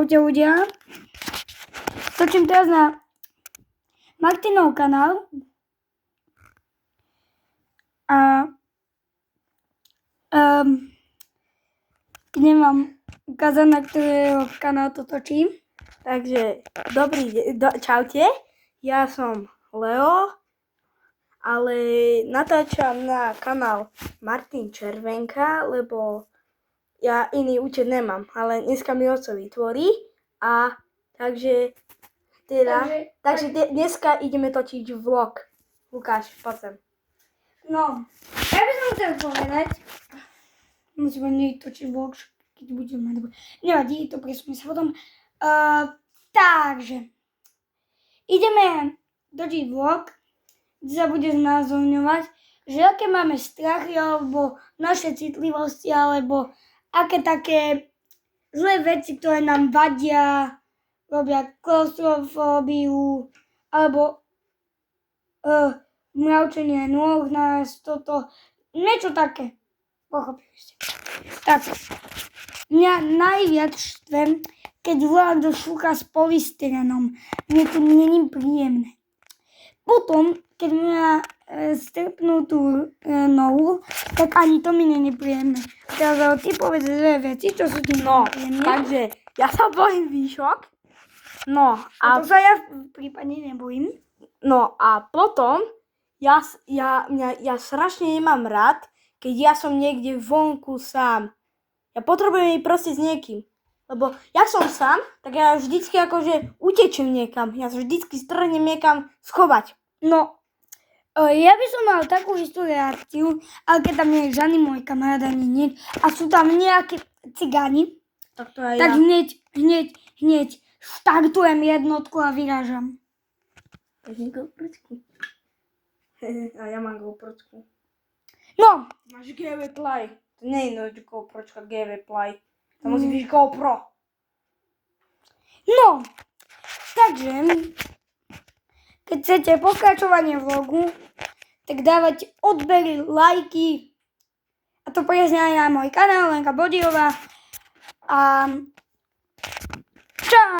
Čaute ľudia. Točím teraz na Martinov kanál. A idem vám ukázať, na ktorého kanál to točím. Takže, dobrý deň, čaute, ja som Leo, ale natáčam na kanál Martin Červenka, lebo ja iný účet nemám, ale dneska mi oco vytvorí a takže dneska ideme točiť vlog. Lukáš, poď sem. No, ja by som chcel povedať, musíme točiť vlog, keď budeme mať. Nevadí, to presunie sa potom. Takže, ideme točiť vlog, kde sa bude znázorňovať, že aké máme strachy, alebo naše citlivosti, alebo aké také zlé veci, ktoré nám vadia, robia klaustrofóbiu, alebo mravčenie nôh nás, toto, niečo také. Pochopili ste. Tak, mňa najviac štve, keď vlákdo šúcha s polystyrenom. Mne to není príjemné. Potom, keď mňa strpnú tú nohu, tak ani to mi není príjemné. Teraz ty povedz dve veci, čo sú ti príjemné. Takže, ja sa bojím výšok. No A to sa ja v prípade nebojím. No a potom, ja strašne nemám rád, keď ja som niekde vonku sám. Ja potrebujem ísť proste s niekým. Lebo ja som sám, tak ja vždycky akože utečem niekam. Ja sa vždycky strhnem niekam schovať. No, ja by som mal takú istú reakciu, ale keď tam nie je žiadny môj kamarát ani nič a sú tam nejaké cigáni, tak to aj tak ja. hneď štartujem jednotku a vyrážam. GoPročku. A ja mám GoPročku. No, Máš GV Play. To nie je GoPročka, GV Play. To musí byť GoPro. no, takže, keď chcete pokračovanie vlogu, tak dávať odbery, lajky. A to presne aj na môj kanál, Lenka Bodiová. A čau.